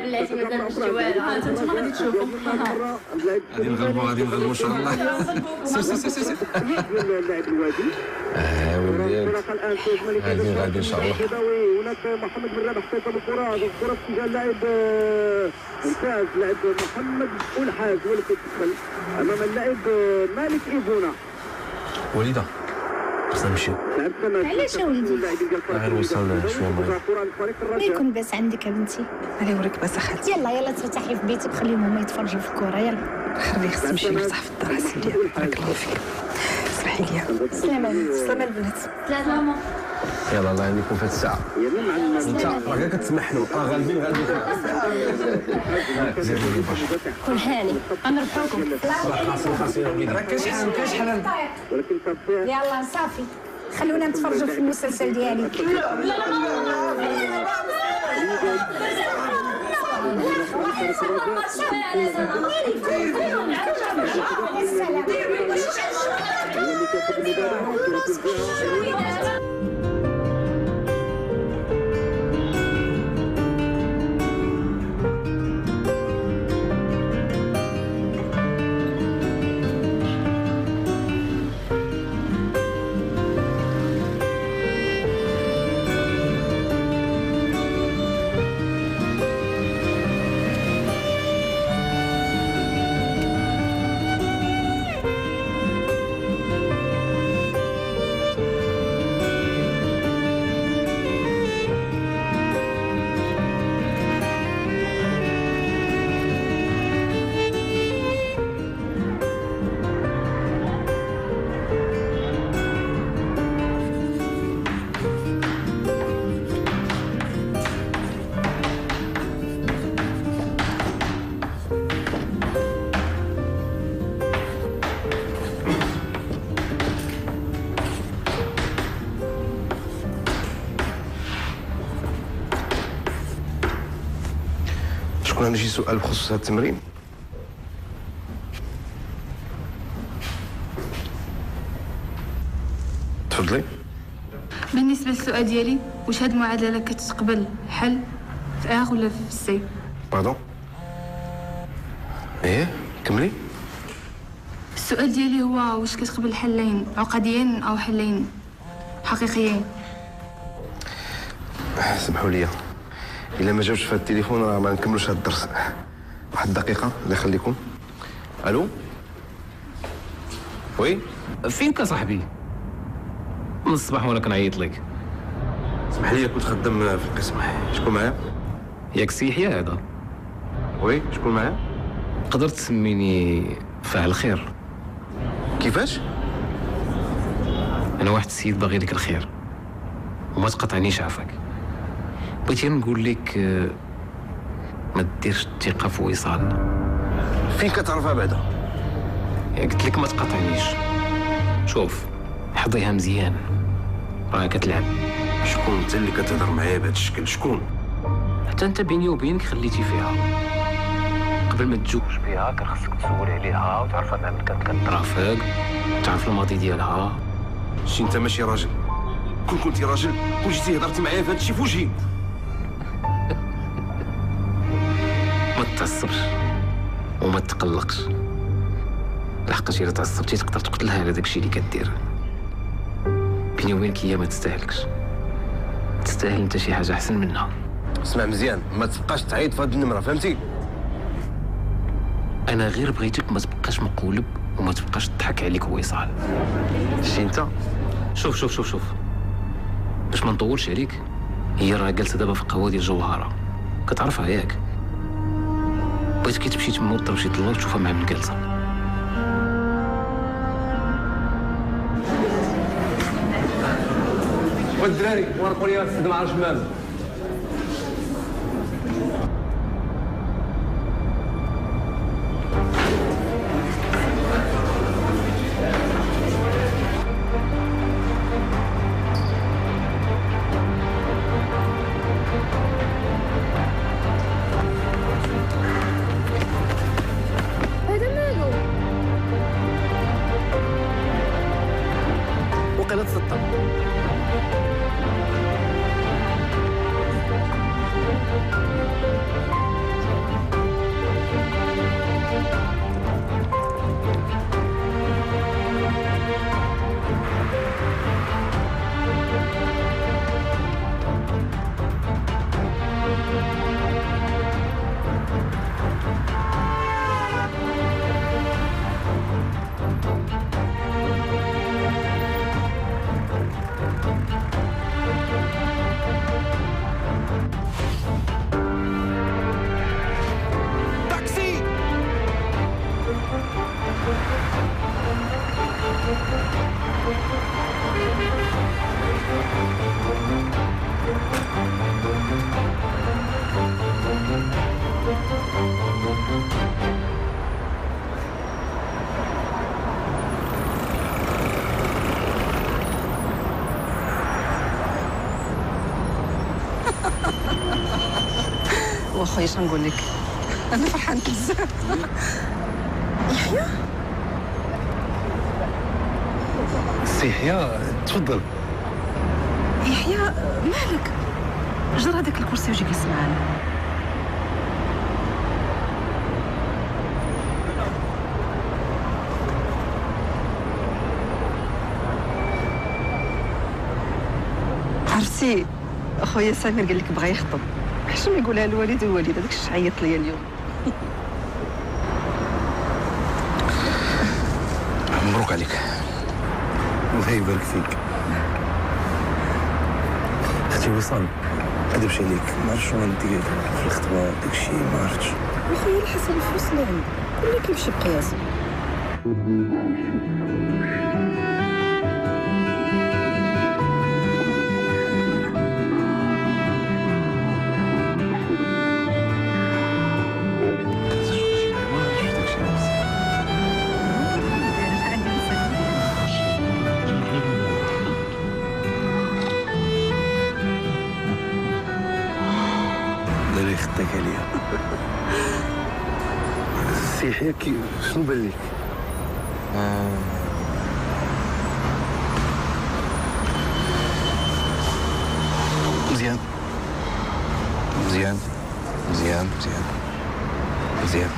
بلاتي مازال مشيت والو. ها انتم غادي تشوفوا. غادي نغلبوا ان شاء الله. سير. اللاعب الوادي ولدي غادي ان شاء الله. هناك محمد بن رابح سيطر الكره في اتجاه اللاعب ممتاز. لاعب محمد الحاج هو اللي كيتدخل امام اللاعب مالك ايفونا. وليده خصنا نمشيو. علاش يا وليدي؟ غنوصل شويه ما يكون باس عندك يا بنتي. علي وريك باس اخاتي. يلا ترتاحي في بيتك خليهم هما يتفرجوا في الكره. يلا خليه خص تمشي نرتاح في الدار سيدي. بارك الله فيك. اسمحي لي. سلامة سلامة البنات. سلامة. يلا الله يهنيكم في هاد الساعه. انت راك كتسمح له. غالبين كون هاني غنربحوكم. راه كاين شحال يلا صافي خلونا نتفرجوا في المسلسل ديالي. شكون عندي شي سؤال بخصوص هذا التمرين؟ تفضلي. بالنسبه للسؤال ديالي، واش هاد المعادله كتقبل حل في ا ولا في سي؟ باردون؟ ايه كملي. السؤال ديالي هو واش كتقبل حلين عقديين او حلين حقيقيين؟ سمحوا لي، الا ما جاوبش في هذا التليفون راه ما نكملوش هذا الدرس. واحد الدقيقه الله يخليكم. الو وي فينك صاحبي؟ من الصباح وانا كنعيط لك. اسمح لي كنت خدام في القسم. شكون معايا؟ ياك سي يحيى هذا؟ وي شكون معايا؟ تقدر تسميني فاعل خير. كيفاش؟ انا واحد السيد باغي لك الخير وما تقاطعنيش عافاك. بغيت نقول لك ما ديرش الثقه في وصال. فين كتعرفها بعدا؟ قلت لك ما تقاطعنيش. شوف حظيها مزيان راه كتلعب. شكون انت اللي كتهضر معايا بهذا الشكل؟ شكون؟ حتى انت بيني وبينك خليتي فيها. قبل ما تزوج بها كان خصك تسول عليها وتعرفها مع من كانت كترافق، تعرف الماضي ديالها. شي انت ماشي راجل؟ كنتي راجل وجيتي هضرتي معايا في هذا الشيء في وجهي. ما تتعصبش وما تقلقش، لحقاش الا تعصبتي تقدر تقتلها على داك الشيء اللي كدير. بيني وبينك هي ما تستاهلكش، تستاهل انت شي حاجه احسن منها. اسمع مزيان، ما تبقاش تعيط في هذه النمره، فهمتي؟ انا غير بغيتك ما تبقاش مقولب وما تبقاش تضحك عليك وصال. شي انت؟ شوف باش ما نطولش عليك، هي راه جالسه دابا في القهوه ديال جوهره، كتعرفها ياك؟ بغيتك كي تمشي تما وتضرب شي طلة وتشوفها مع من جالسه. والدراري ورقوا لي السد مع الجمال. وقيله تسطر. واخويا اش نقول لك، انا فرحانه بزاف. يحيى سي يحيى تفضل. يحيى مالك؟ جر هذاك الكرسي وجي جلس معانا. عرفتي اخويا سمير قال لك بغا يخطب، حشم يقولها الوالد والوالده، داك الشيء عيط ليا اليوم. مبروك عليك، الله يبارك فيك. اختي وصال ما نكذبش عليك، ما عرفتش شنو ندير في الخطبه، داك الشيء ما عرفتش. اخويا على حسب الفلوس اللي عندك، كل كيمشي بقياسه. الله يخطيك عليا. سي يحيى شنو بان لك؟ مزيان مزيان مزيان مزيان مزيان.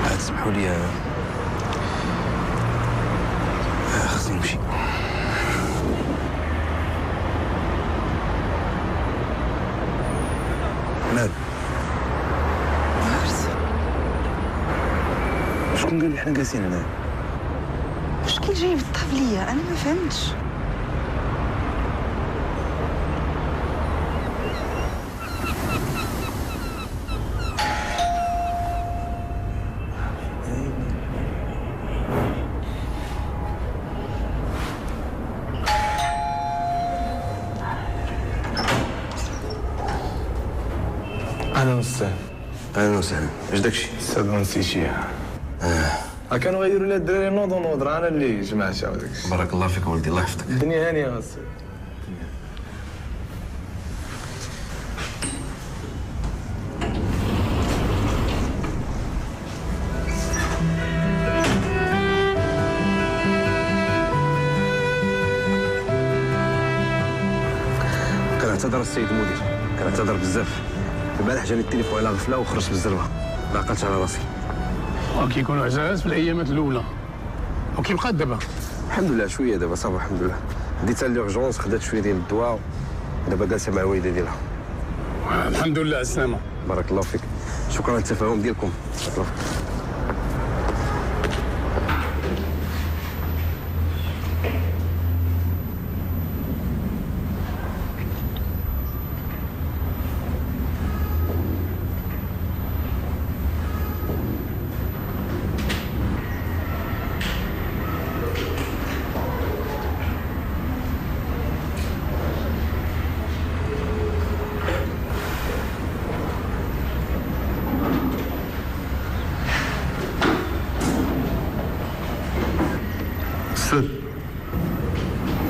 عاد تسمحوا لي خصني نمشي. مال شكون قال لي حنا جالسين هنا؟ واش كي جاي بالطابليه؟ انا ما فهمتش. اهلا وسهلا. اهلا وسهلا. اش داكشي؟ السادة نسيتيها. كانوا غيديروا لها الدراري نوض ونوض، انا اللي جمعتها وداك الشيء. بارك الله فيك ولدي، الله يحفظك. الدنيا هانيه السي. كنعتذر السيد المدير، كنعتذر بزاف. البارح جاني التليفون على غفله وخرجت بالزربه، ما عقلتش على راسي. وكيكونوا عزاز في الايامات الاولى وكيبقى دابا. الحمد لله شويه دابا صافي الحمد لله. ديتها لورجونس، خدات شويه ديال الدواء، دابا جالسه مع الوالده ديالها. الحمد لله على السلامه. بارك الله فيك، شكرا على التفاهم ديالكم. بارك الله فيك.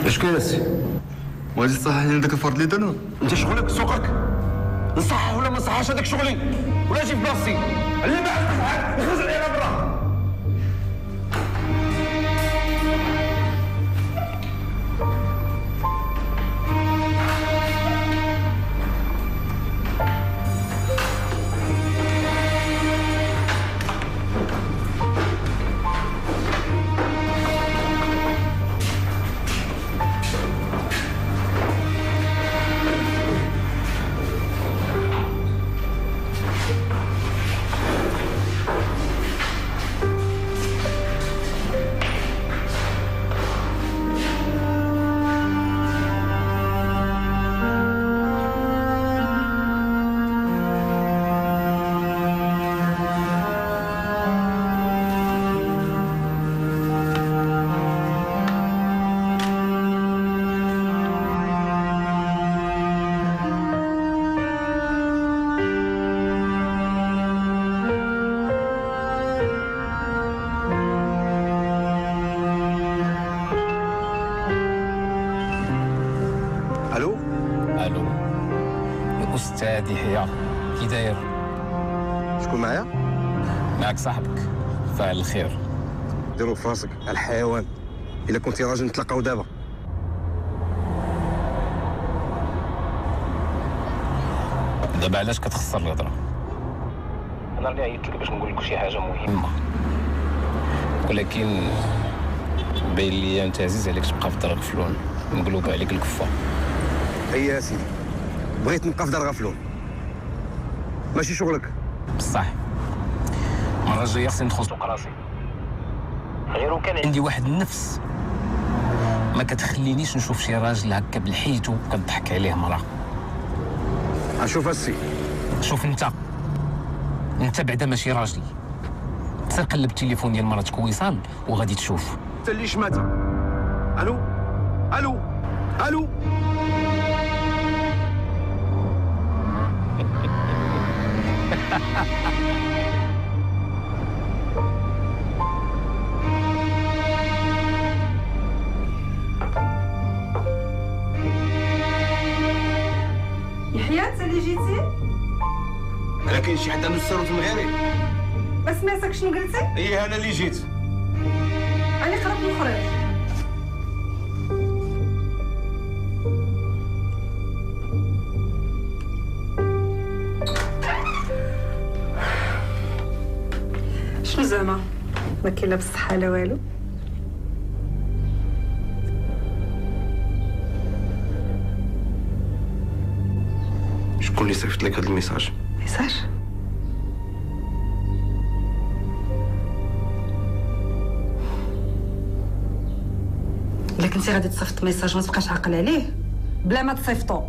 اش كاين السي؟ بغيتي تصحح لي داك الفرد اللي درنا؟ انت شغلك سوقك، نصحح ولا ما نصححش هذاك شغلي، ولا اجي في بلاصتي اللي ما عرفت تصحح يخرج علينا برا. الو الاستاذ يحيى كي داير؟ شكون معايا؟ معك صاحبك فاعل الخير. ديرو في راسك الحيوان، الا كنتي راجل نتلاقاو دابا. دابا علاش كتخسر الهضره؟ انا اللي عيطت لك باش نقول لك شي حاجه مهمه، ولكن باين لي انت عزيز عليك تبقى في دار غفلون مقلوبه عليك الكفه. هيا يا سيدي، بغيت نبقى في دار غفلون، ماشي شغلك. بصح المره الجايه خصني ندخل سوق راسي، غير وكان عندي واحد النفس ما كتخلينيش نشوف شي راجل هكا بالحيتو كتضحك عليه مرة. اشوف السي، شوف انت بعدا ماشي راجل، سير قلب التليفون ديال مراتك وصال وغادي تشوف. انت اللي شماتة. الو الو الو يحيى انت اللي جيتي؟ الا كاين شي حد عنده الثروت المغربي؟ ما سمعتك شنو قلتي؟ ايه انا اللي جيت. انا قربت نخرج. شنو زعما؟ ما كاين لا بصحه لا والو؟ شكون اللي صيفط لك هذا الميساج؟ ميساج؟ إلا كنتي غادي تصيفط ميساج ما تبقاش عاقل عليه بلا ما تصيفطو.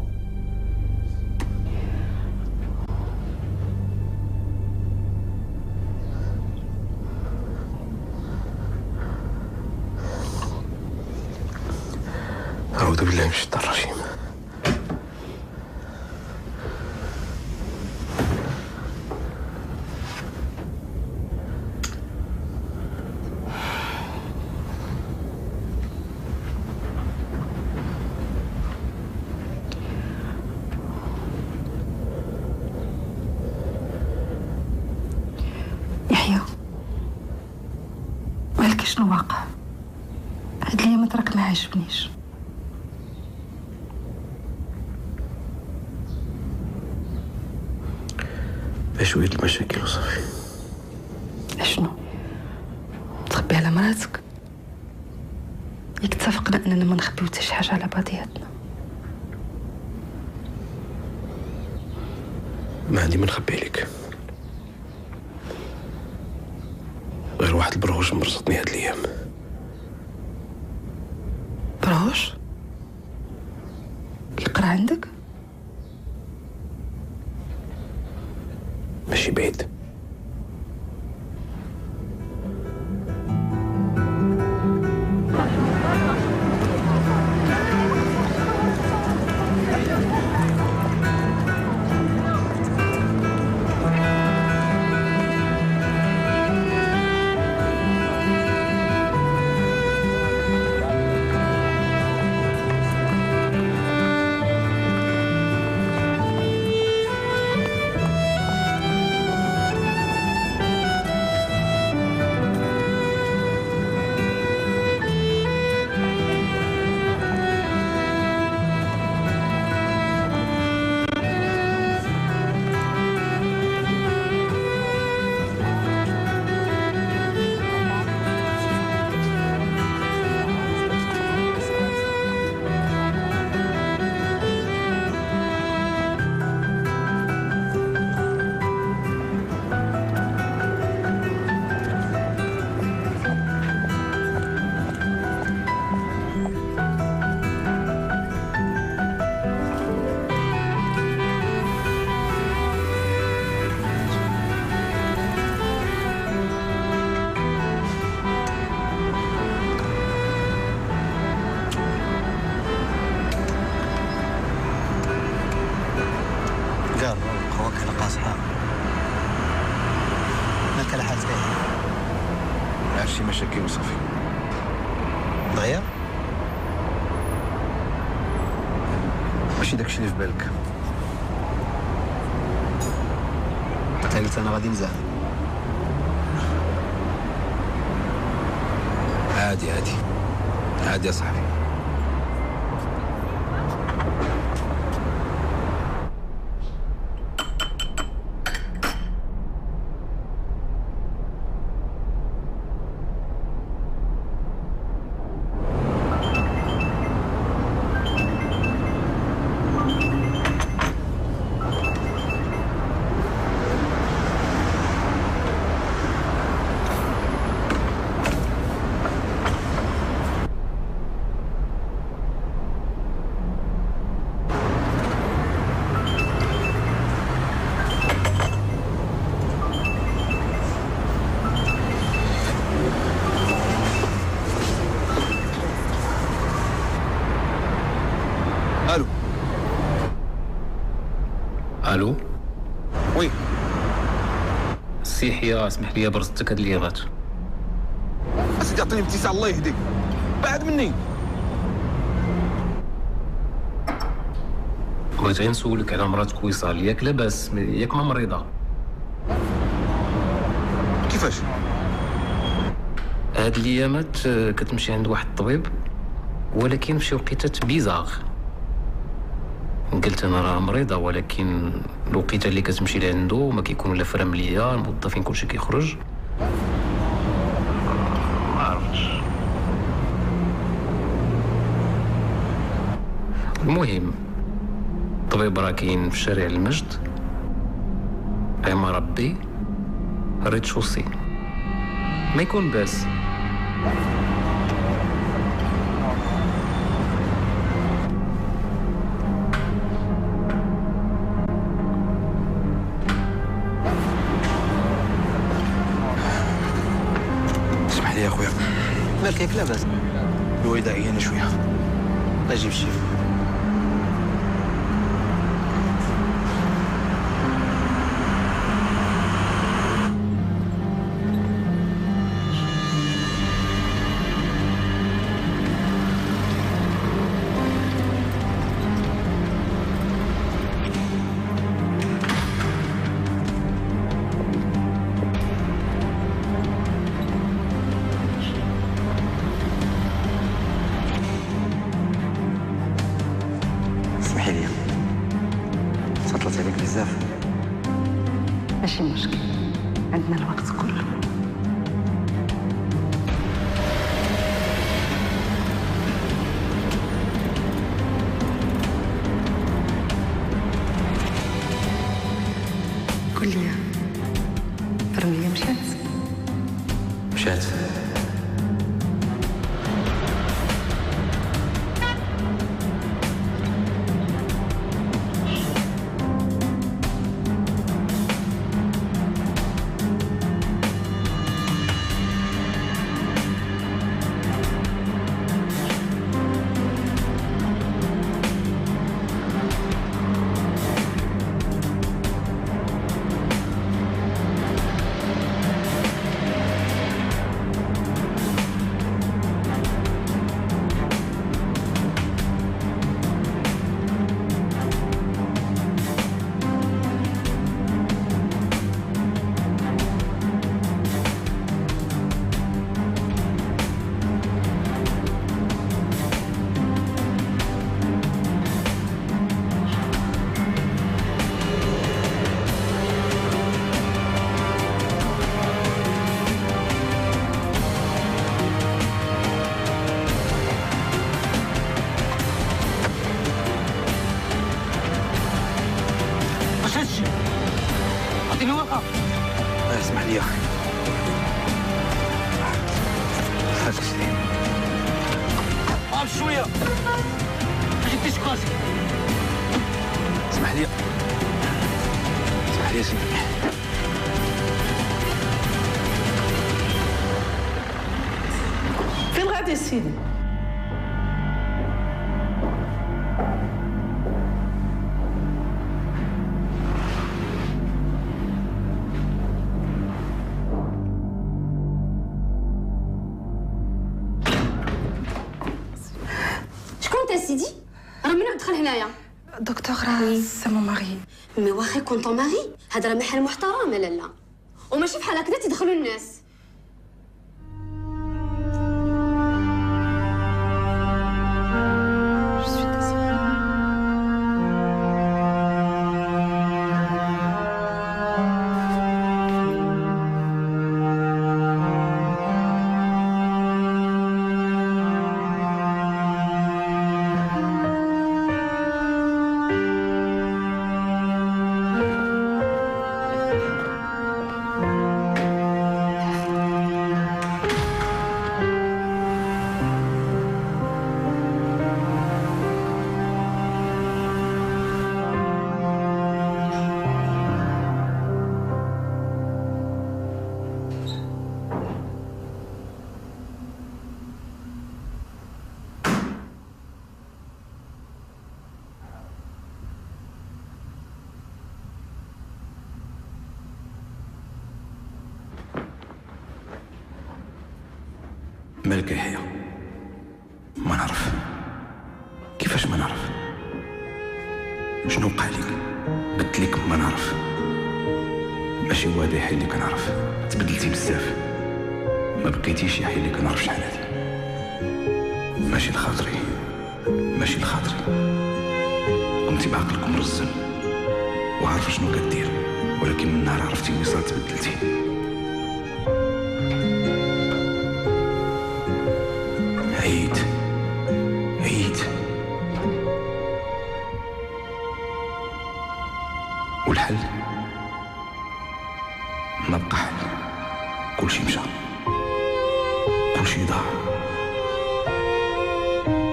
أعوذ بالله من الشيطان الرجيم. يحيى مالك شنو واقع؟ هاد الايامات راك ما عاجبنيش. شوية المشاكل وصافي. شنو؟ تخبي على مراتك؟ ياك اتفقنا اننا ما نخبيو حتى شي حاجه على بعضياتنا. ما عندي ما نخبي عليك، غير واحد البروج مرزطني هاد الايام. بروج؟ يقرا عندك؟ ماشي بعيد. شي مشاكل وصافي. دغيا ماشي داكشي اللي في بالك. قلت انا غادي نزعل. عادي عادي عادي يا صاحبي. الو. وي سي حيا، اسمح لي برزتك هاد الليغات. اسيدي عطيني ابتسام الله يهديك. بعد مني. بغيت غير نسولك على مراتك وصال، ياك لاباس؟ ياك ما مريضه؟ كيفاش؟ هاد الايامات كتمشي عند واحد الطبيب ولكن فشي وقيتات بيزاغ. قلت انا راه مريضه، ولكن الوقيته اللي كتمشي لعندو ما كيكونوا لا فرامليه، الموظفين كلشي كيخرج. ما عرفتش. المهم الطبيب راه كاين في شارع المجد، عمارة بي، ريد شوسي، ما يكون باس. اسمح لي يا خويا. مالك ياك لاباس؟ الوالده عيانه شويه. الله يجيب الشفا. اسمحي لي، سطلت عليك بزاف. ماشي مشكل، عندنا الوقت كله. قول لي، فرمية مشات. اسمح لي يا اخي. هاك سليم. شويه. ما جبتيش كراسي. اسمح لي. اسمح لي يا سيدي. فين غادي سيدي؟ سيدي راه منو دخل هنايا؟ دكتور راه سي مون ماري. مي واخا يكون طون ماري هذا راه محل محترم لالا، وماشي بحال هكذا تيدخلوا الناس. مالك يحيى؟ ما نعرف. كيفاش ما نعرف؟ شنو وقع لك؟ قلت لك ما نعرف. ماشي هو هذا يحيى اللي كنعرف، تبدلتي بزاف، ما بقيتيش يحيى اللي كنعرف شحال هادي. ماشي لخاطري، ماشي لخاطري، كنتي بعقلك مرزن وعارفه شنو كدير، ولكن من نهار عرفتي وصال تبدلتي. عيد والحل ما بقى حل، كلشي مشى، كلشي ضاع.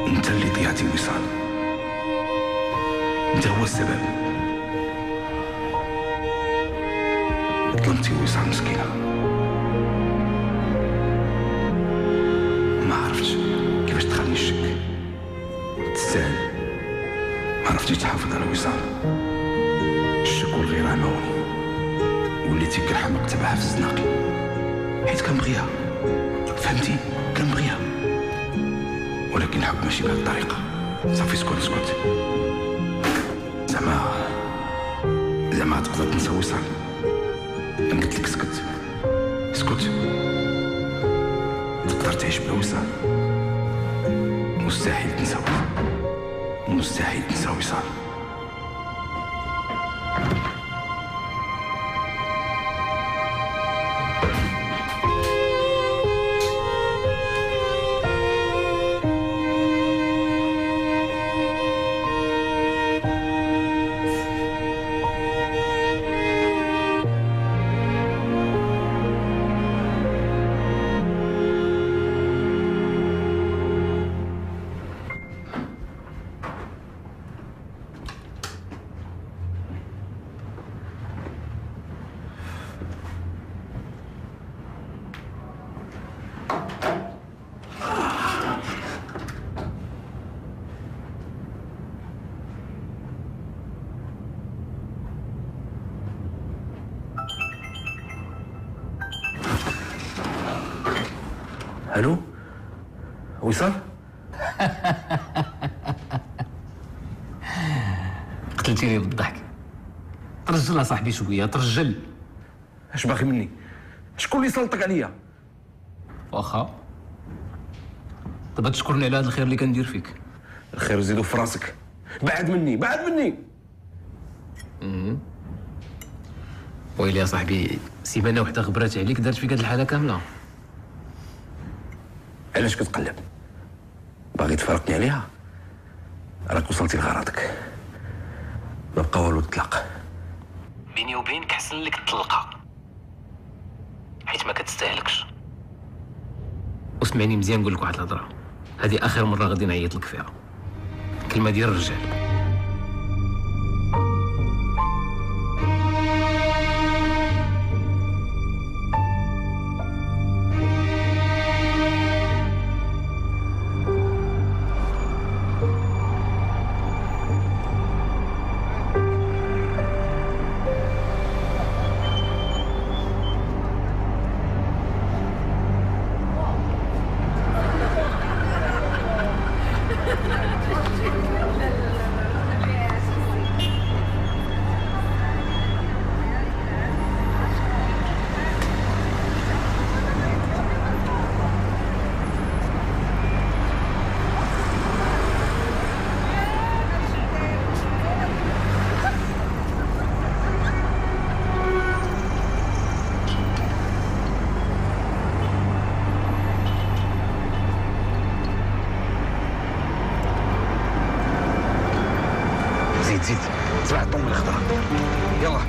انت اللي ضيعتي وصال، انت هو السبب. ظلمتي وصال مسكينه، ما عرفتش كيفاش تخلي الشك. تستاهل، ما عرفتيش تحافظ على وصال. الشك والغيرة عماوني، وليتي كالحمق تبعها في الزناقي، حيت كنبغيها، فهمتي؟ كنبغيها، ولكن الحب ماشي بهاد الطريقة. صافي اسكت. زعما تقدر تنسى وصال؟ انا قلت لك اسكت. تقدر تعيش بلا وصال؟ مستحيل تنسى وصال. الو وصال؟ قتلتيني بالضحك. ترجل صاحبي شويه، ترجل. اش باغي مني؟ شكون اللي سلطك عليا؟ واخا دابا تشكرني على هذا الخير اللي كندير فيك. الخير زيدو في راسك. بعد مني. ويلي يا صاحبي، سيمانه وحده غبرات عليك دارت فيك هاد الحاله كامله. علاش كتقلب؟ باغي تفارقني عليها؟ راك وصلتي لغرضك، ما بقى والو الطلاق. بيني وبينك حسن لك تطلقها، حيت ما كتستاهلكش. وسمعني مزيان، نقول لك واحد الهضره، هذه اخر مره غادي نعيط لك فيها. كلمه ديال الرجال. مجيد تبع الطوم الخضراء. يلا.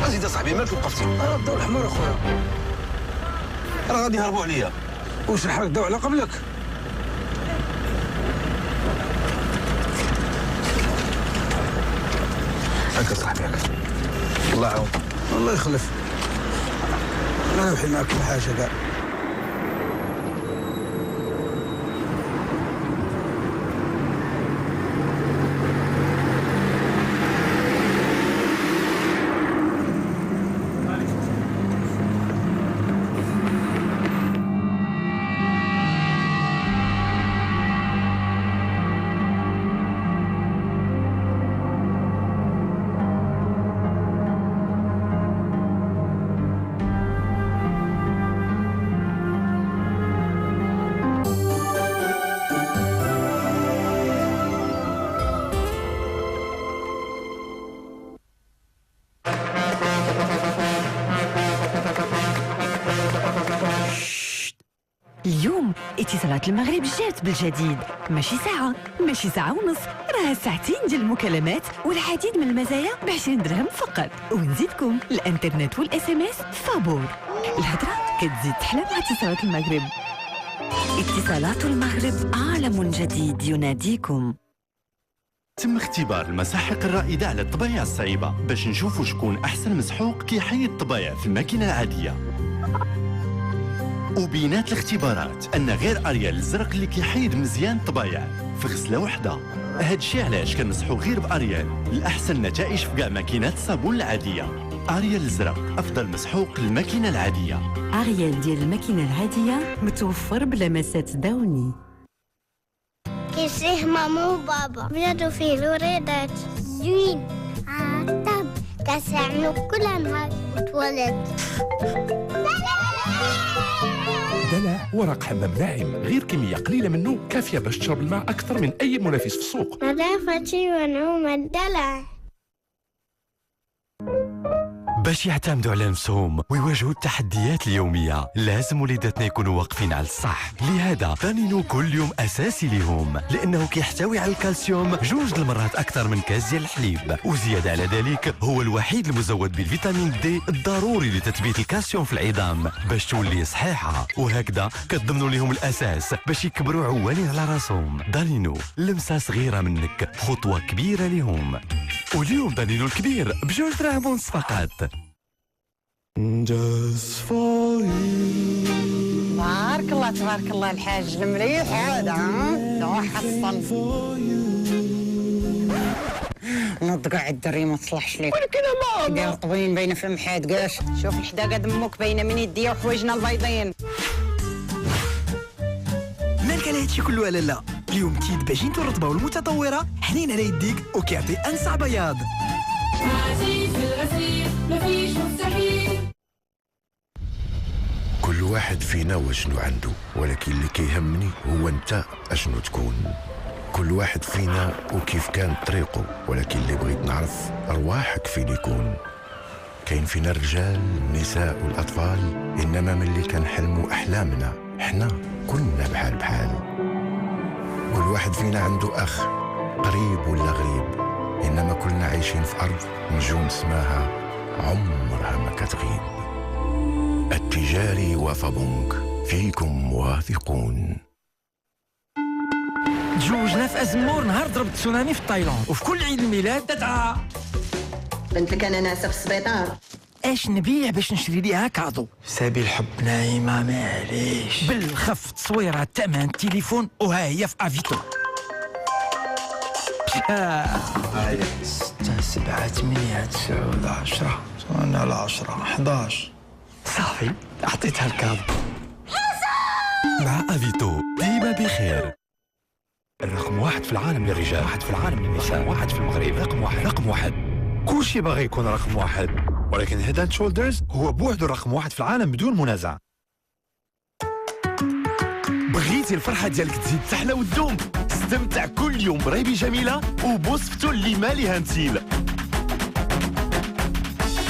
ازيد اصاحبي مالك وقفتي؟ راه الضوء الاحمر اخويا، راه غادي يهربوا عليا. واش نحرق الضوء على قبلك؟ هكا صاحبي هكا. الله يعاون. الله يخلف. انا نوحي معاك في حاجه كاع. اليوم اتصالات المغرب جات بالجديد، ماشي ساعة، ماشي ساعة ونص، راها ساعتين ديال المكالمات والعديد من المزايا ب20 درهم فقط، ونزيدكم الانترنت والاس ام اس فابور. الهضرة كتزيد تحلى مع اتصالات المغرب. اتصالات المغرب عالم جديد يناديكم. تم اختبار المساحق الرائدة على الطبايع الصعيبة باش نشوفوا شكون أحسن مسحوق كيحيد الطبايع في الماكينة العادية. وبينات الاختبارات أن غير أريال الزرق اللي كيحيد مزيان الطبايع في غسلة وحدة. هادشي علاش كنمسحو غير بأريال الأحسن نتائج في كاع ماكينات الصابون العادية. أريال الزرق أفضل مسحوق للماكينة العادية. أريال ديال الماكينة العادية متوفر بلمسات داوني. كيسيه ماما وبابا بلادو فيه الوريدات زوين عطب كاسعنو كل نهار وتولد. دلع ورق حمام ناعم، غير كمية قليلة منه كافية باش تشرب الماء أكثر من أي منافس في السوق. نظافتي ونوم الدلع. باش يعتمدوا على نفسهم ويواجهوا التحديات اليومية لازم وليداتنا يكونوا واقفين على الصح. لهذا دانينو كل يوم أساسي لهم لأنه كيحتوي على الكالسيوم 2 المرات أكثر من كاس ديال الحليب، وزيادة على ذلك هو الوحيد المزود بالفيتامين دي الضروري لتثبيت الكالسيوم في العظام باش تولي صحيحة، وهكذا كتضمنوا لهم الأساس باش يكبروا عوالين على راسهم. دانينو لمسة صغيرة منك خطوة كبيرة لهم. واليوم دانينو الكبير ب2 دراهم ونص فقط. تبارك الله تبارك الله الحاج المليح هذا ها حصل نض كاع الدري ما تصلحش ليك ولكن ماما ديال الطبين باينه في محاد كاش شوف الحداقه دمك باينه من يديا وحوايجنا البيضين مالك على هادشي كله على لا اليوم كيد باجينتو الرطبه والمتطوره حنين على يديك وكيعطي انسع بياض عزيز الغسيل مفيش مستحيل. كل واحد فينا وشنو عنده، ولكن اللي كيهمني هو انت اشنو تكون. كل واحد فينا وكيف كان طريقه، ولكن اللي بغيت نعرف ارواحك فين يكون. كاين فينا الرجال النساء والاطفال، انما ملي كنحلموا احلامنا حنا كنا بحال كل واحد فينا عنده أخ قريب ولا غريب، إنما كلنا عايشين في أرض نجوم سماها عمرها ما كتغيب. التجاري وفابونك، فيكم واثقون. تزوجنا في أزمور نهار ضرب تسونامي في تايلاند، وفي كل عيد الميلاد تتعا بنت لك أنا ناسة في السبيطار. اش نبيع باش نشري ليها كادو؟ سبيل الحب نايمة معليش، بالخف تصويرة الثمن التليفون وها هي في افيتو. 6 7 8 9 10 انا على 10 11 صافي عطيتها الكادو. مع افيتو ديما بخير. الرقم 1 في العالم للرجال، 1 في العالم للنساء، 1 في المغرب، رقم واحد. كلشي باغي يكون رقم 1، ولكن هيد اند شولدرز هو بوحدو رقم 1 في العالم بدون منازع. بغيتي الفرحة ديالك تزيد تحلى وتدوم؟ استمتع كل يوم بريبي جميلة وبوصفتو اللي ماليها مثيل.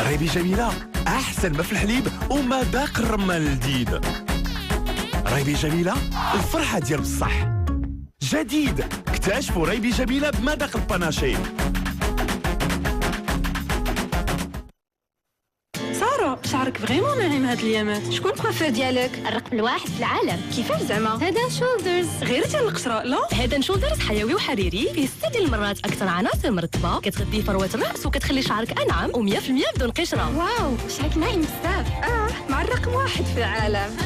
ريبي جميلة أحسن ما في الحليب وما باق الرمان الجديد. ريبي جميلة الفرحة ديال بصح. جديد اكتشفوا ريبي جميلة بمذاق الباناشي. سارة شعرك فريمون ناعم هاد الايامات، شكون البريفير ديالك؟ الرقم الواحد في العالم. كيفاش زعما؟ هيد اند شولدرز. غير ديال القشره؟ لا، هيد اند شولدرز حيوي وحريري، فيه 6 ديال المرات اكثر عناصر مرطبه، كتغذي فروه الراس وكتخلي شعرك انعم و100% بدون قشره. واو شعرك ناعم بزاف. مع الرقم 1 في العالم.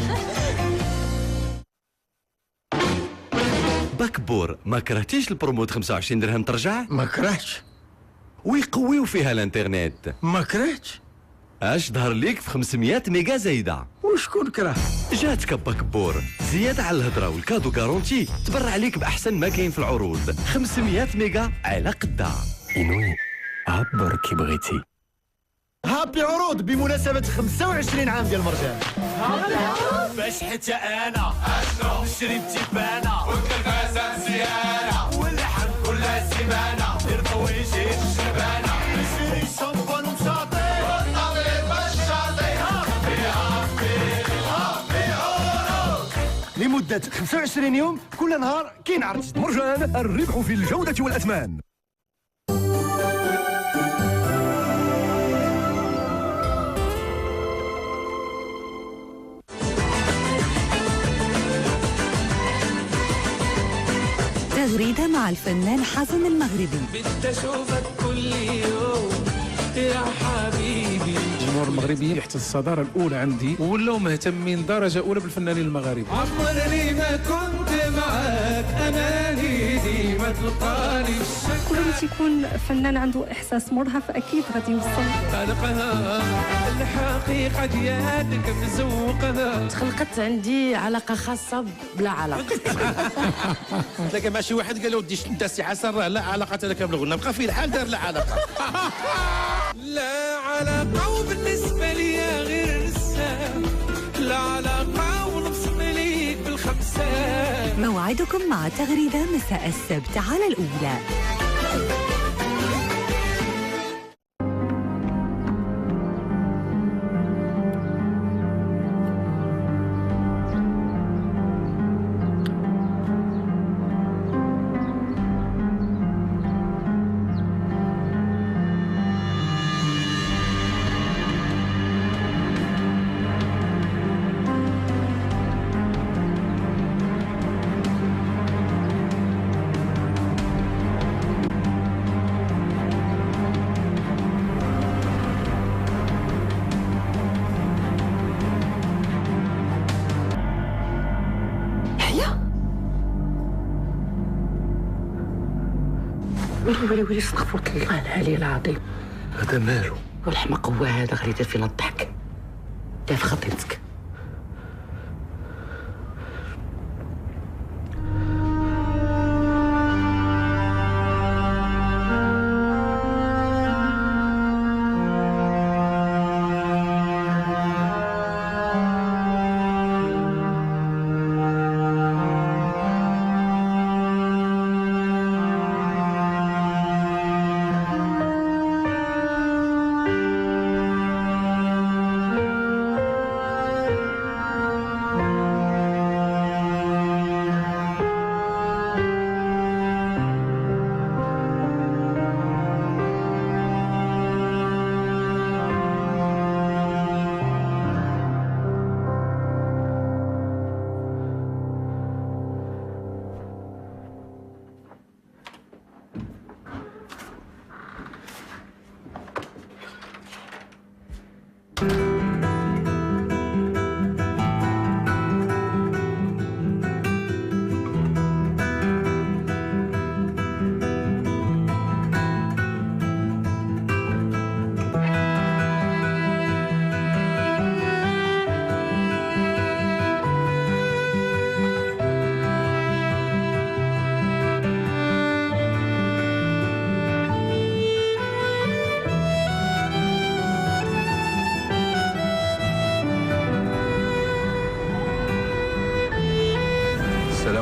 باكبور، ما كرهتيش البرومو 25 درهم ترجع؟ ما كرهتش. ويقويو فيها الانترنت. ما كرهتش. اش ظهر ليك في 500 ميجا زايده؟ وشكون كره؟ جاتك باكبور، زياده على الهضره والكادو كارونتي، تبرع عليك باحسن ما كاين في العروض. 500 ميجا على قدها. إنوي عبر كي بغيتي. هابي عروض بمناسبة 25 عام ديال مرجان. هابي عروض باش حتى أنا نشري التيبانة والكلفاسة مزيانة واللحم كل سيمانة دير طويجي الشبانة نشري شامبان ومشاطي والطبيب الشاطي. هابي عروض لمدة 25 يوم كل نهار كاين عرض. مرجان، الربح في الجودة والأثمان. تغريدة مع الفنان حسن المغربي. بدي اشوفك كل يوم يا حبيبي. الجمهور المغربي يحتل الصدارة الأولى عندي، ولاو مهتمين درجة أولى بالفنانين المغاربة. عمرني ما كنت معاك أماني ديما تلقاني. كل ما تيكون فنان عنده احساس مرهف اكيد غادي يوصل. خلقها الحقيقة ديالك مزوقها. تخلقت عندي علاقه خاصه بلا علاقه. تلاقى مع شي واحد قال له ودي انت سي حسن راه لا علاقة لك بالغنى، بقى في الحال دار لا علاقة. لا علاقة وبالنسبة لي غير رسالة، لا علاقة ونوصل ليك بالخمسة. موعدكم مع تغريدة مساء السبت على الأولى. ويلي استغفر الله العلي العظيم. هذا مالو؟ والحماق هو هذا غادي يدير فينا الضحك. دافع خطيتك.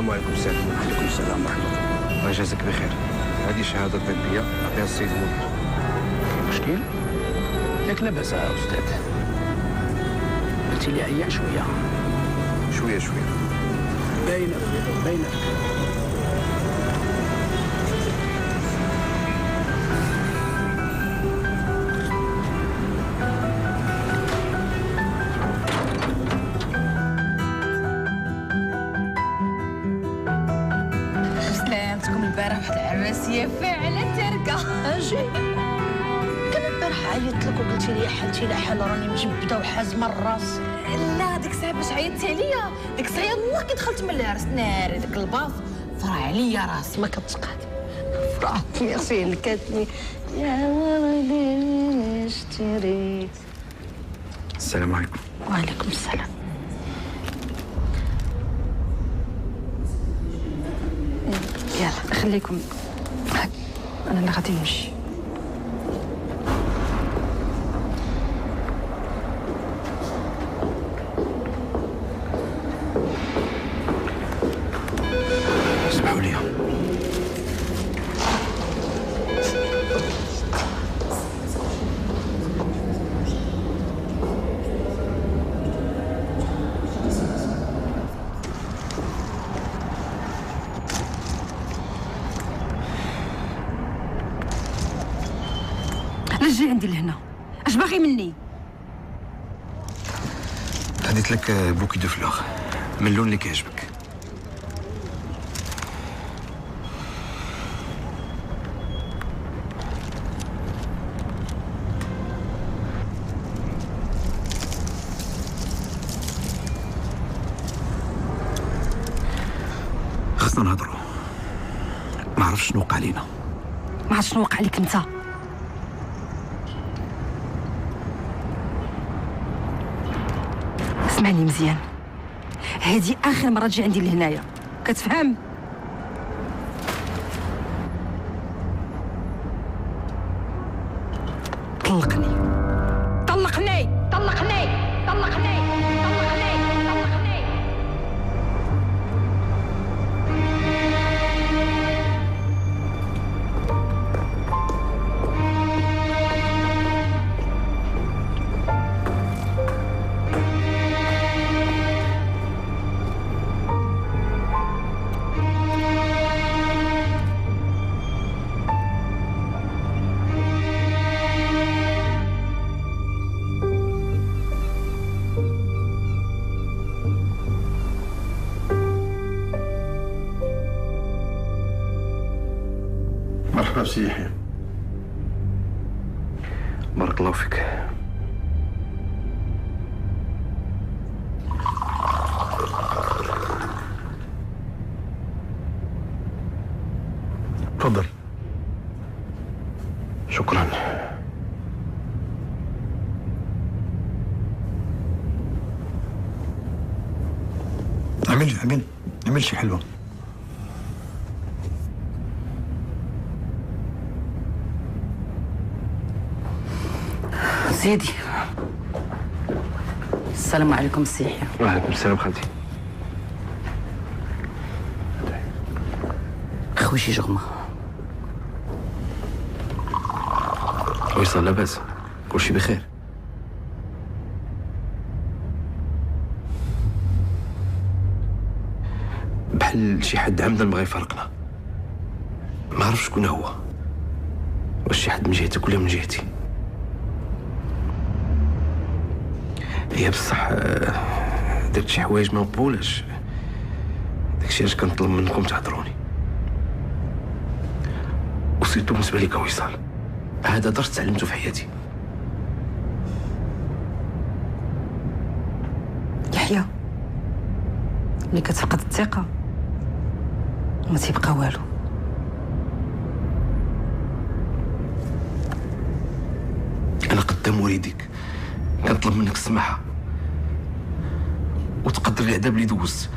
السلام عليكم السلام. وعليكم السلام ورحمه الله. الله يجازيك بخير. هذه شهاده طبيه عطيها السيد المدير. مشكل؟ ياك لاباس يا استاذ؟ قلتي لي عيان شويه. شويه باينه باينه. سلامتكم. البارح واحد العراسيه فعلا تركه. اجي كان البارح عيطت لك وقلتي لي حالتي لا حال راني مجبده وحازمه الراس. لا ديك الساعه باش عيطتي عليا ديك الساعه يلاه كي دخلت من العرس ناري داك الباص فرع عليا راسي ما كتقاد. فرعت ميرسي لكاتني يا ولدي اشتريت. السلام عليكم. وعليكم السلام. يلا خليكم انا اللي غادي نمشي. اسمحوا لي. علاش جاي عندي لهنا؟ اش باغي مني؟ هديت لك بوكي دو فلور من اللون اللي كيعجبك. خصنا نهضروا. ما عرفتش شنو وقع لينا. ما عرفتش شنو وقع لك انت. اسمعني مزيان، هذه اخر مره تجي عندي لهنايا، كتفهم؟ طلقني طلقني طلقني طلقني طلقني طلقني. مرحبا بسي يحيى. بارك الله فيك. تفضل. شكرا. اعمل شي حلوه. سيدي السلام عليكم السي يحيى. وعليكم السلام خالتي. خويا جغمه. ويصل لاباس كلشي بخير. بحال شي حد عمدا بغا يفارقنا. ما عرف شكون هو، واش شي حد من جهتك ولا من جهتي. هي بصح درت شي حوايج ما مقبولاش، داكشي علاش كنطلب منكم تهضروني. وسيرتو بالنسبه ليك وصال، هذا درس تعلمته في حياتي. يحيى ملي كتفقد الثقه ما تيبقى والو. انا قدام وليدك كنطلب منك السماحه وتقدر العذاب اللي دوزت.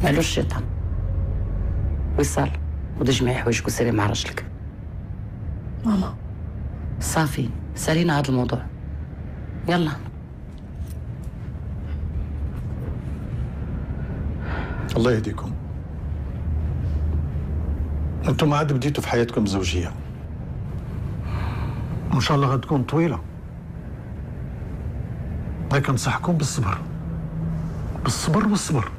مالو الشيطان وصال، ودي جمعي حوايجك وسيري مع راجلك. ماما صافي سالينا هذا الموضوع، يلا. الله يهديكم. انتم عاد بديتوا في حياتكم الزوجيه، وان شاء الله غتكون طويله، لكن ننصحكم بالصبر، بالصبر والصبر.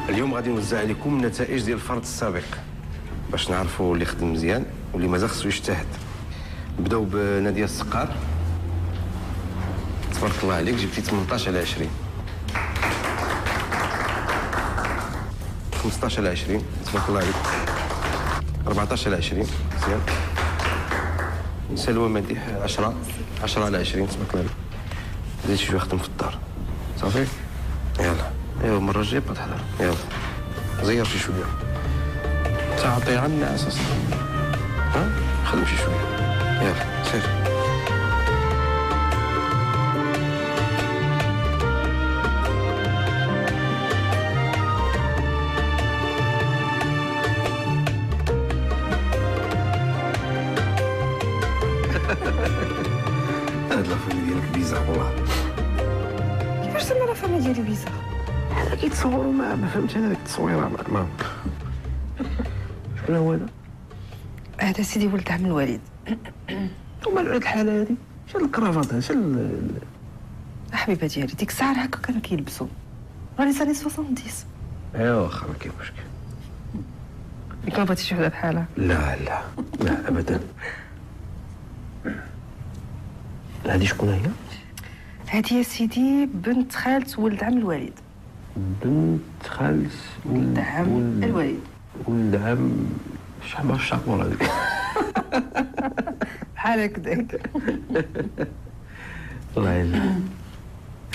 اليوم غادي نوزع عليكم النتائج ديال الفرد السابق باش نعرفوا اللي خدم مزيان واللي مازال خصو يجتهد. نبداو بنادية السقار. تبارك الله عليك، جبتي 18 على 20. 15 على 20، تبارك الله عليك. 14 على 20، مزيان. سلوى مديح 10 على 20، تبارك الله عليك. زيد شويه خدم في الدار. صافي؟ يلا. ايوا المره الجايه بقى تحضر. يلا زير شي شويه. تعطي على الناس اصلا. ها؟ خدم شي شويه. يلا سير. هاد لافامي ديالك بيزا والله. كيفاش سمى لافامي ديالي بيزا؟ كيتصوروا ما فهمتش انا ديك التصويره ما شكون هو هذا؟ هذا سيدي ولد عم الوالد. ومال هاد الحاله هادي؟ شال الكرافات هذا؟ شال حبيبه ديالي ديك الساعه هكا كانوا كيلبسوا، راني ساني 70. ايوا واخا ما كاين مشكل. ياك ما بغيتيش شي وحده بحالها؟ لا لا لا ابدا. هادي شكون هي؟ هادي يا سيدي بنت خالة ولد عم الوالد. بنت خالة ولد عم الوالد. ولد عم شحال الشاكور هذيك. بحال هكداك. الله يعينك.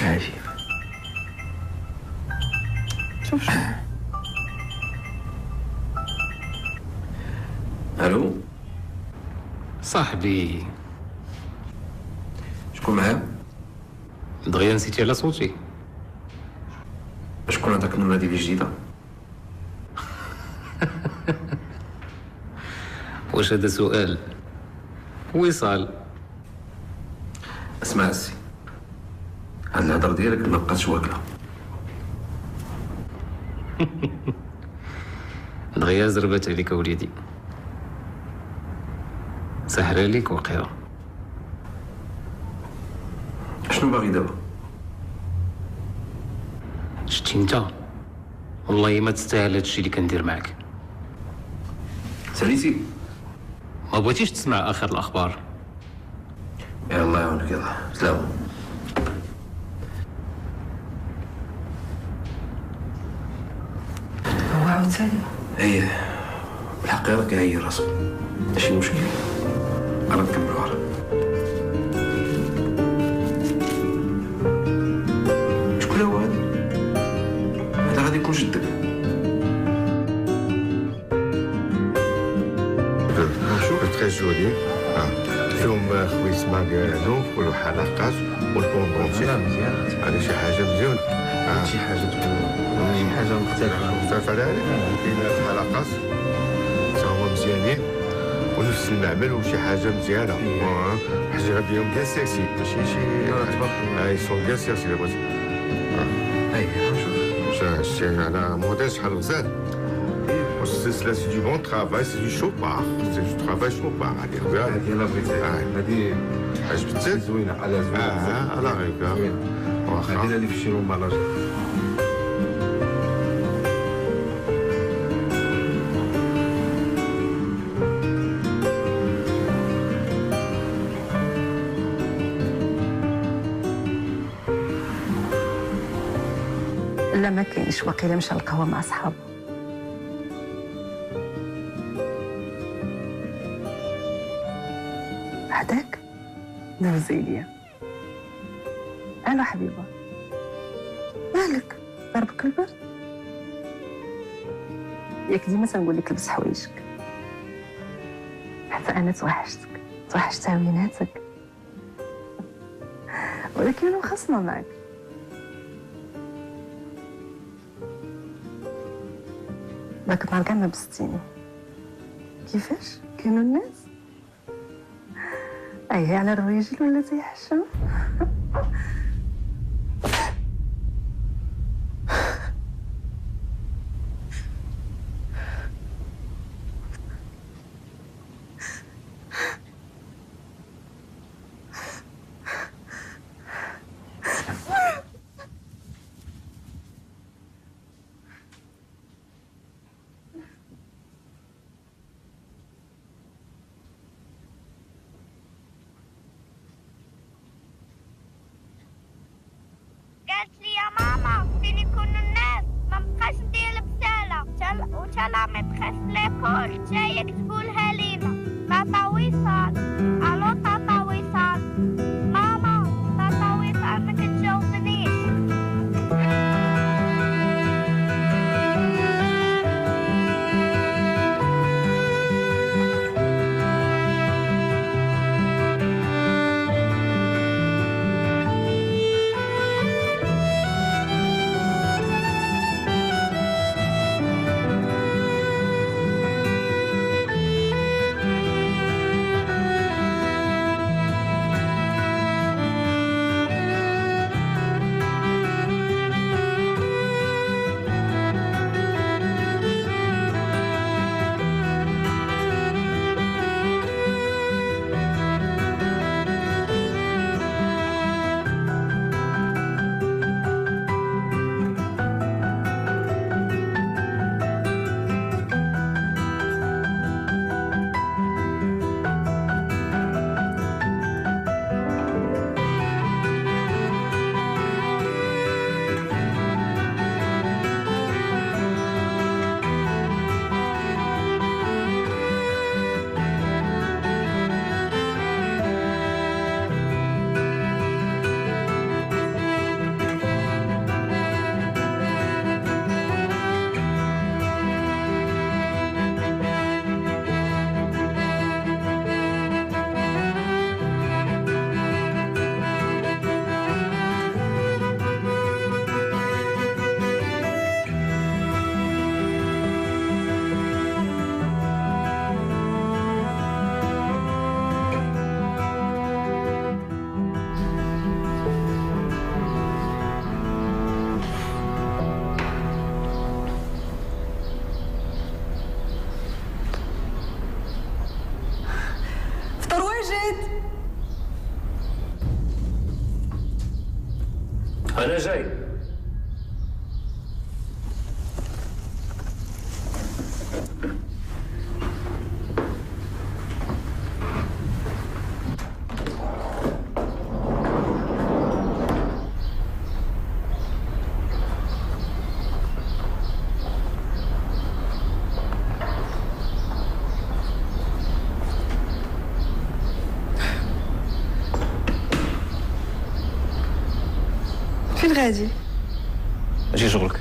ماشي. شوف شنو. الو صاحبي، شكون معايا؟ دغيا نسيتي على صوتي. شكون هذاك النمره ديالي جديده؟ واش هذا سؤال؟ وصال. اسمع السي، هاد الهضره ديالك ما بقاتش واكله. دغيا زربت عليك وليدي، سهله ليك وقيره. شنو باغي دابا؟ شتي انت، والله ما تستاهل هادشي اللي كندير معاك. ساليتي؟ ما بغيتيش تسمع اخر الاخبار. يا الله يعاونك، يلا سلام. هو عاوتاني؟ ايه الحقيقه راه كيعيي راسو، ماشي مشكل، راه نكملوها. شكون هو هذا؟ هذا غادي يكون جدك. تري جولي فيهم خويت ماكانو والحلقات والبونبونتي. هذه شي حاجه مزيانه. شي حاجه مختلفه على هذيك. كاين الحلقات تا هما مزيانين ونفس المعمل وشي حاجه مزيانه. حاجه ديالهم بيان سيكسي، ماشي شي. اي سون بيان سيكسي اللي بغيت. اي نشوف. C'est un modèle Halouzel. C'est du bon travail, c'est du chopard. C'est du travail chopard. Allez, regarde. عجبتك؟ زوينة على زوينة. على غير. هذه اللي في شي رومبالاج. لا ما كاينش، واقيلا مشى القهوة مع صحابه. هداك نرزي ليا. الو حبيبه، مالك ضربك البرد؟ ياك ديما تنقول لك لبس حوايجك، حتى انا توحشت عويناتك، ولكن انا مخصمه معك. ذاك النهار كاع ما بستيني. كيفاش كانوا الناس؟ أي على الرجل ولا تيحشم؟ قالت لي يا ماما فين يكونوا الناس، ما بقاش ندير بسالة وتلا ميتريس ليكول جاية تقولها لينا. تاتا وصال، الو تاتا وصال، ماما تاتا وصال ما كتجاوبنيش. أنا جاي. فين غادي؟ ماشي شغلك.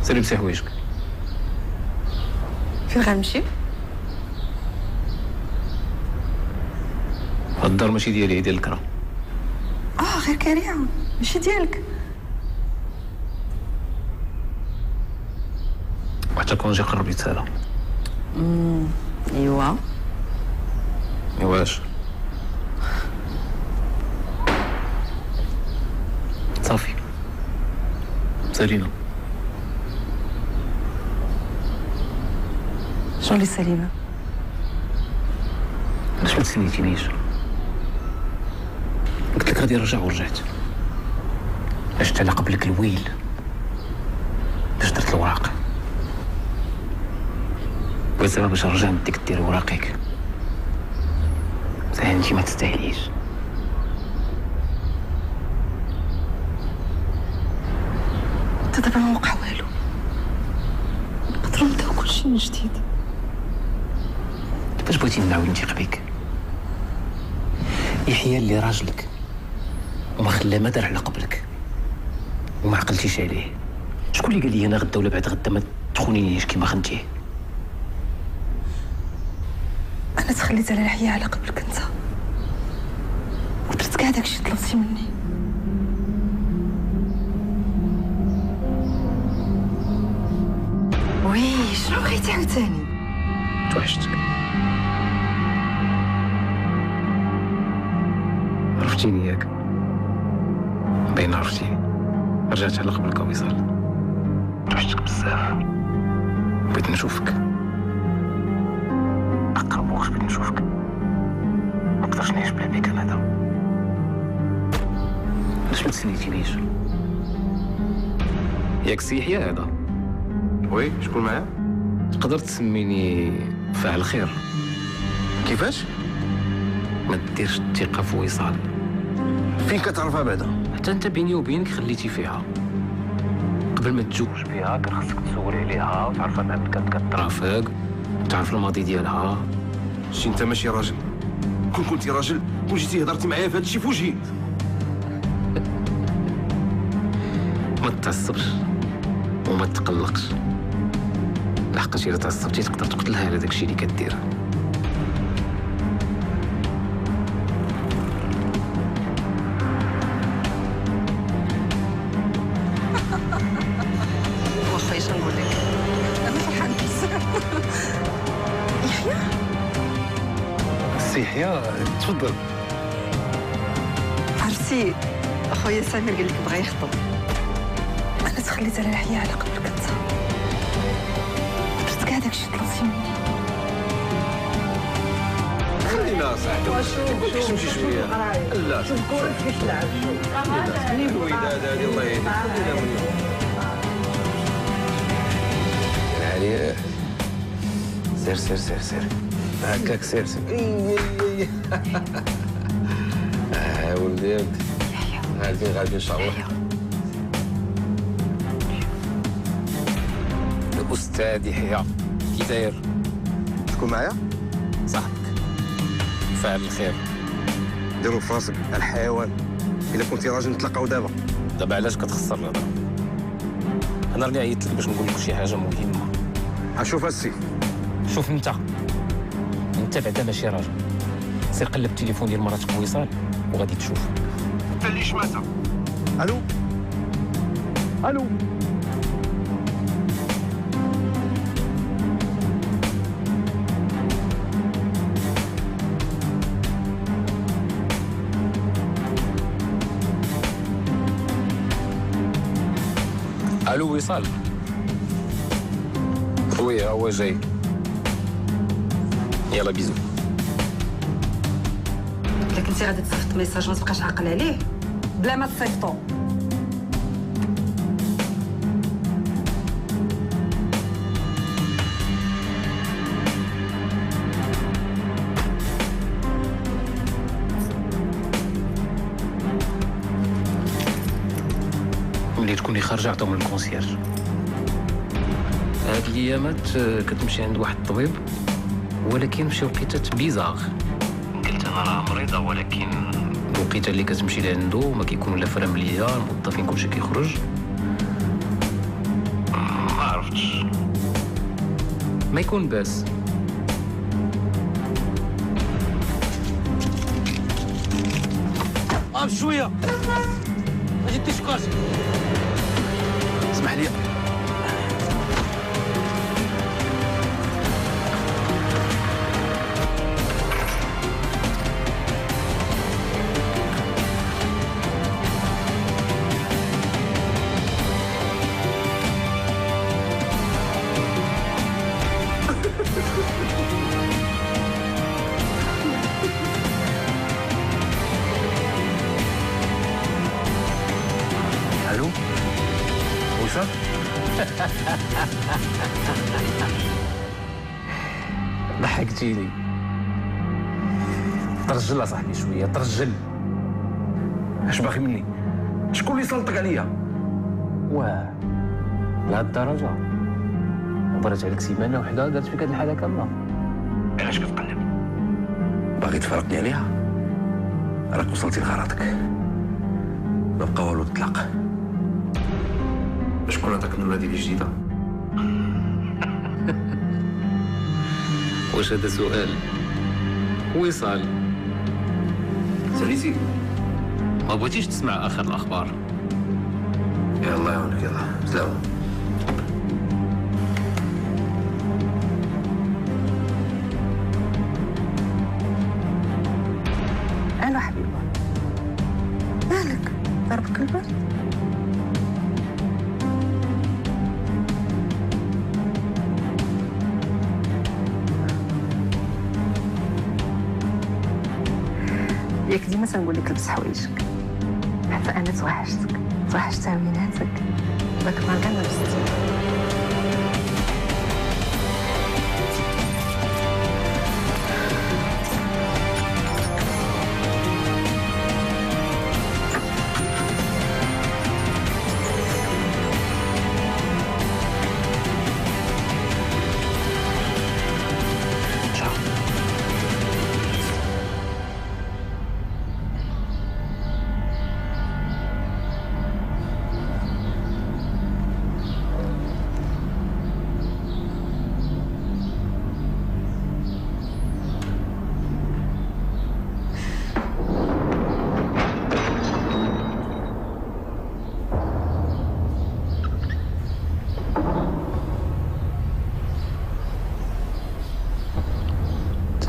سيري لبسي حوايجك. فين غنمشي؟ هاد الدار ماشي ديالي، هي ديال الكرا. غير كريعة ماشي ديالك. حتى كونجي قرب يتسالى. ايوا ايواش صافي سالينا. شنو اللي سالينا؟ علاش ما تسنيتينيش؟ قلت لك غادي نرجع ورجعت. عشت على قبلك الويل باش درت الوراق. بغيت زعما باش نرجع نديك دير وراقك. صحيح انتي ما تستاهليش. انت دابا ما وقع والو، نقدروا نبداو كلشي من جديد. كيفاش بغيتي نعاود نثيق بك؟ يحيى اللي راجلك وما خلاه ما دار على قبلك وما عقلتيش عليه. شكون اللي قال لي انا غدا ولا بعد غدا ما تخونينيش كيما خنتيه؟ انا تخليت على يحيى على قبلك انت، ودرت كاع داكشي اللي طلبتي مني. وي شنو بغيتي عاوتاني؟ توحشتك. عرفتيني ياك؟ باين عرفتيني. رجعت على قبلك وصال. توحشتك بزاف. بغيت نشوفك. أقرب وقت بغيت نشوفك. ما نقدرش نعيش بلا بيك أنا هذا. علاش ما تسنيتينيش؟ ياك سي يحيى هذا؟ وي شكون معايا؟ تقدر تسميني فاعل خير. كيفاش؟ ما ديرش الثقة في وصال. فين كتعرفها بعدا؟ حتى انت بيني وبينك خليتي فيها. قبل ما تتزوج بها كان خاصك تسول عليها وتعرفها مع من كانت كترافق وتعرف الماضي ديالها. شي انت ماشي راجل. كون كنتي راجل كون جيتي هضرتي معايا في هذا الشيء في وجهي. ما تتعصبش وما تقلقش. لحقاش الا تعصبتي تقدر تقتلها على داكشي اللي كدير. واخا اش نقول لك، انا فرحان بزاف. يحيى سي يحيى تفضل. عرفتي اخويا سمير قال لك بغا يخطب. انا تخليت على يحيى على قبلك انت، درت كاع داكشي اللي طلبتي مني. خلينا صاحبي كيفاش نمشي شويه. لا شوف كورة كيفاش تلعب. الوداد هذه الله يهديك. خلينا منه. علي سير سير سير سير هكاك سير سير. ولدي غادي ان شاء الله. الأستاذ يحيى كي داير؟ شكون معايا؟ صاحبك فاعل الخير. ديرو في راسك الحيوان. الا كنتي راجل نتلاقاو دابا. دابا علاش كتخسر الهضره؟ انا راني عيطت لك باش نقول لك شي حاجه مهمه. اشوف السي. شوف انت بعدا ماشي راجل. سير قلب التليفون ديال مراتك وصال وغادي تشوف. انت اللي شماتها. الو الو. الو وصال. خويا هو جاي. يلا بيزو. الا كنتي غادي تصيفط ميساج ما تبقاش عاقل عليه بلا ما تصيفطو. ملي تكوني خارجه عطاهم للكونسيرج. هاد الايامات كتمشي عند واحد الطبيب ولكن في شي وقيتات بيزاغ. قلت انا راه مريضه ولكن الوقيته اللي كتمشي لعندو ما كيكونوا لا فرامليه الموظفين كلشي كيخرج. ما عرفتش ما يكون باس. بشويه ما جديش كاسي. اسمح لي. ضحكتيني. ترجل صاحبي شويه، ترجل. اش باغي مني؟ شكون اللي سلطك عليا؟ واه لهاد الدرجه عبرت عليك سيمانه وحده ودارت فيك هاد الحاله كامله. علاش كتقلب؟ باغي تفرقني عليها؟ راك وصلتي لغرضك. ما بقى والو تطلق. شكون عطاك النمره ديالي جديده؟ واش هذا سؤال؟ وصال ساليتي؟ ما بغيتيش تسمع اخر الاخبار؟ يا الله يعاونك، يلا سلام. الو حبيبه، مالك ضربك البرد؟ ياك ديما تنقول لك لبس حوايجك، حتى انا توحشت عويناتك، داك النهار كاع ما لبستي.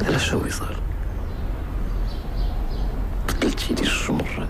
علاش هو وصال؟ قتلتيني 2 مرات.